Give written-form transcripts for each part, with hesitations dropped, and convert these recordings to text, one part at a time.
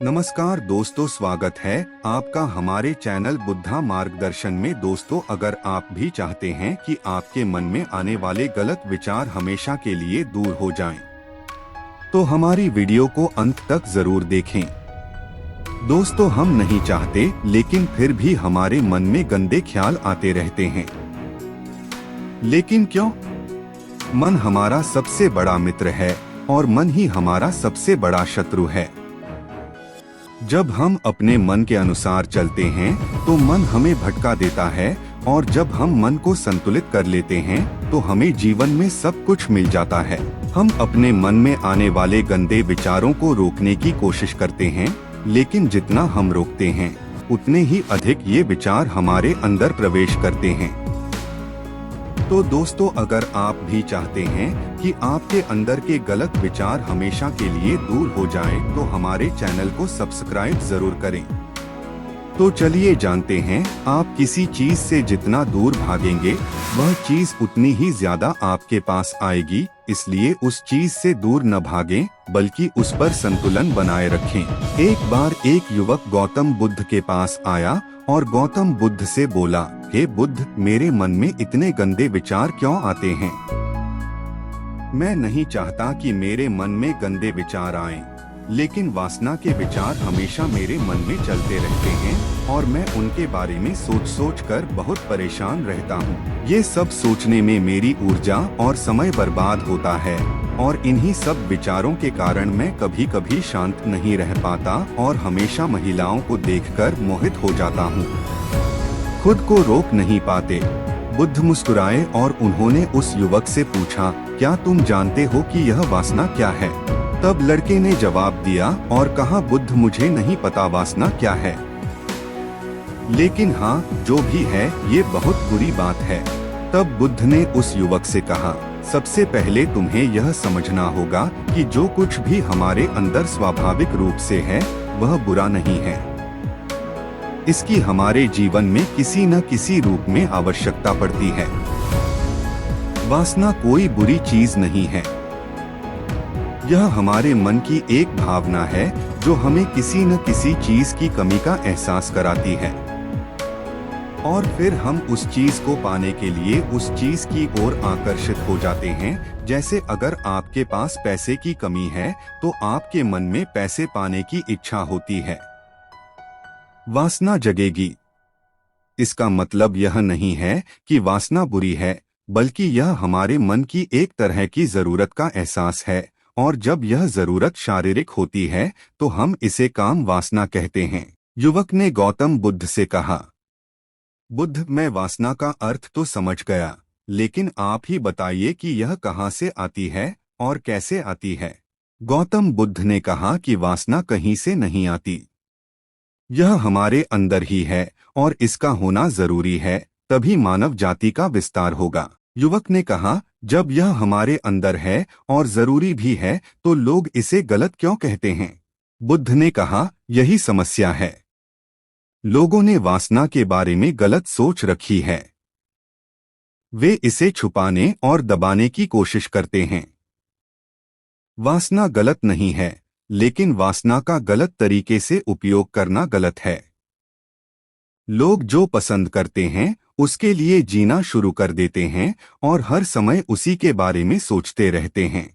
नमस्कार दोस्तों, स्वागत है आपका हमारे चैनल बुद्धा मार्गदर्शन में। दोस्तों, अगर आप भी चाहते हैं कि आपके मन में आने वाले गलत विचार हमेशा के लिए दूर हो जाएं, तो हमारी वीडियो को अंत तक जरूर देखें। दोस्तों, हम नहीं चाहते, लेकिन फिर भी हमारे मन में गंदे ख्याल आते रहते हैं। लेकिन क्यों? मन हमारा सबसे बड़ा मित्र है और मन ही हमारा सबसे बड़ा शत्रु है। जब हम अपने मन के अनुसार चलते हैं तो मन हमें भटका देता है, और जब हम मन को संतुलित कर लेते हैं तो हमें जीवन में सब कुछ मिल जाता है। हम अपने मन में आने वाले गंदे विचारों को रोकने की कोशिश करते हैं, लेकिन जितना हम रोकते हैं उतने ही अधिक ये विचार हमारे अंदर प्रवेश करते हैं। तो दोस्तों, अगर आप भी चाहते हैं कि आपके अंदर के गलत विचार हमेशा के लिए दूर हो जाएं, तो हमारे चैनल को सब्सक्राइब जरूर करें। तो चलिए जानते हैं, आप किसी चीज से जितना दूर भागेंगे वह चीज उतनी ही ज्यादा आपके पास आएगी। इसलिए उस चीज से दूर न भागें, बल्कि उस पर संतुलन बनाए रखें। एक बार एक युवक गौतम बुद्ध के पास आया और गौतम बुद्ध से बोला, हे बुद्ध, मेरे मन में इतने गंदे विचार क्यों आते हैं? मैं नहीं चाहता कि मेरे मन में गंदे विचार आएं, लेकिन वासना के विचार हमेशा मेरे मन में चलते रहते हैं और मैं उनके बारे में सोच सोच कर बहुत परेशान रहता हूँ। ये सब सोचने में मेरी ऊर्जा और समय बर्बाद होता है, और इन्हीं सब विचारों के कारण मैं कभी कभी शांत नहीं रह पाता और हमेशा महिलाओं को देखकर मोहित हो जाता हूँ। खुद को रोक नहीं पाते। बुद्ध मुस्कुराए और उन्होंने उस युवक से पूछा, क्या तुम जानते हो कि यह वासना क्या है? तब लड़के ने जवाब दिया और कहा, बुद्ध, मुझे नहीं पता वासना क्या है, लेकिन हाँ, जो भी है ये बहुत बुरी बात है। तब बुद्ध ने उस युवक से कहा, सबसे पहले तुम्हें यह समझना होगा कि जो कुछ भी हमारे अंदर स्वाभाविक रूप से है वह बुरा नहीं है। इसकी हमारे जीवन में किसी न किसी रूप में आवश्यकता पड़ती है। वासना कोई बुरी चीज नहीं है। यह हमारे मन की एक भावना है जो हमें किसी न किसी चीज की कमी का एहसास कराती है, और फिर हम उस चीज को पाने के लिए उस चीज की ओर आकर्षित हो जाते हैं। जैसे अगर आपके पास पैसे की कमी है तो आपके मन में पैसे पाने की इच्छा होती है, वासना जगेगी। इसका मतलब यह नहीं है कि वासना बुरी है, बल्कि यह हमारे मन की एक तरह की जरूरत का एहसास है, और जब यह जरूरत शारीरिक होती है तो हम इसे काम वासना कहते हैं। युवक ने गौतम बुद्ध से कहा, बुद्ध, मैं वासना का अर्थ तो समझ गया, लेकिन आप ही बताइए कि यह कहाँ से आती है और कैसे आती है। गौतम बुद्ध ने कहा कि वासना कहीं से नहीं आती, यह हमारे अंदर ही है, और इसका होना जरूरी है, तभी मानव जाति का विस्तार होगा। युवक ने कहा, जब यह हमारे अंदर है और जरूरी भी है तो लोग इसे गलत क्यों कहते हैं? बुद्ध ने कहा, यही समस्या है। लोगों ने वासना के बारे में गलत सोच रखी है। वे इसे छुपाने और दबाने की कोशिश करते हैं। वासना गलत नहीं है, लेकिन वासना का गलत तरीके से उपयोग करना गलत है। लोग जो पसंद करते हैं उसके लिए जीना शुरू कर देते हैं और हर समय उसी के बारे में सोचते रहते हैं,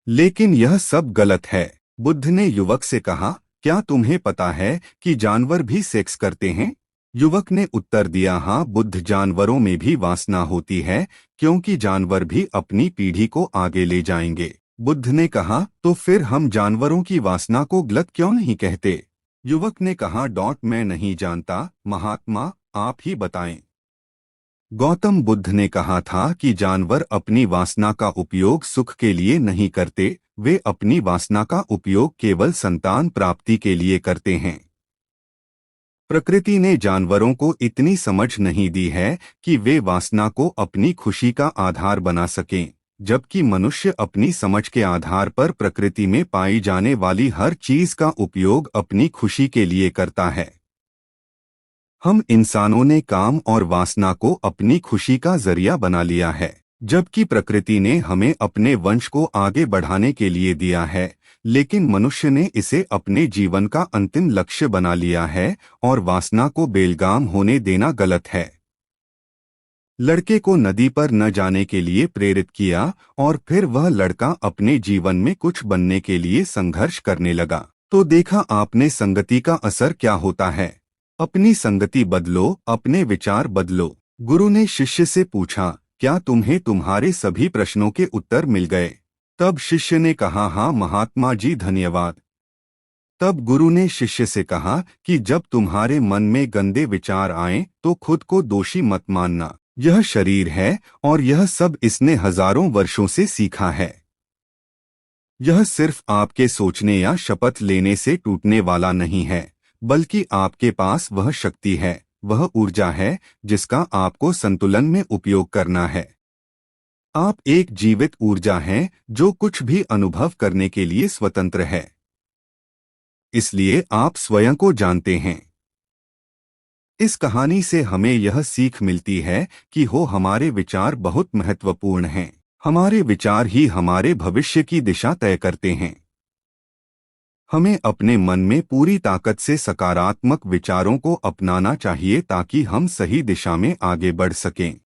लेकिन यह सब गलत है। बुद्ध ने युवक से कहा, क्या तुम्हें पता है कि जानवर भी सेक्स करते हैं? युवक ने उत्तर दिया, हाँ बुद्ध, जानवरों में भी वासना होती है, क्योंकि जानवर भी अपनी पीढ़ी को आगे ले जाएंगे। बुद्ध ने कहा, तो फिर हम जानवरों की वासना को गलत क्यों नहीं कहते? युवक ने कहा, मैं नहीं जानता महात्मा, आप ही बताएं। गौतम बुद्ध ने कहा था कि जानवर अपनी वासना का उपयोग सुख के लिए नहीं करते, वे अपनी वासना का उपयोग केवल संतान प्राप्ति के लिए करते हैं। प्रकृति ने जानवरों को इतनी समझ नहीं दी है कि वे वासना को अपनी खुशी का आधार बना सकें, जबकि मनुष्य अपनी समझ के आधार पर प्रकृति में पाई जाने वाली हर चीज का उपयोग अपनी खुशी के लिए करता है। हम इंसानों ने काम और वासना को अपनी खुशी का जरिया बना लिया है, जबकि प्रकृति ने हमें अपने वंश को आगे बढ़ाने के लिए दिया है। लेकिन मनुष्य ने इसे अपने जीवन का अंतिम लक्ष्य बना लिया है और वासना को बेलगाम होने देना गलत है। लड़के को नदी पर न जाने के लिए प्रेरित किया और फिर वह लड़का अपने जीवन में कुछ बनने के लिए संघर्ष करने लगा। तो देखा आपने संगति का असर क्या होता है। अपनी संगति बदलो, अपने विचार बदलो। गुरु ने शिष्य से पूछा, क्या तुम्हें तुम्हारे सभी प्रश्नों के उत्तर मिल गए? तब शिष्य ने कहा, हाँ महात्मा जी धन्यवाद। तब गुरु ने शिष्य से कहा कि जब तुम्हारे मन में गंदे विचार आएं तो खुद को दोषी मत मानना। यह शरीर है और यह सब इसने हजारों वर्षों से सीखा है। यह सिर्फ आपके सोचने या शपथ लेने से टूटने वाला नहीं है, बल्कि आपके पास वह शक्ति है, वह ऊर्जा है जिसका आपको संतुलन में उपयोग करना है। आप एक जीवित ऊर्जा हैं जो कुछ भी अनुभव करने के लिए स्वतंत्र है। इसलिए आप स्वयं को जानते हैं। इस कहानी से हमें यह सीख मिलती है कि हमारे विचार बहुत महत्वपूर्ण हैं। हमारे विचार ही हमारे भविष्य की दिशा तय करते हैं। हमें अपने मन में पूरी ताकत से सकारात्मक विचारों को अपनाना चाहिए ताकि हम सही दिशा में आगे बढ़ सकें।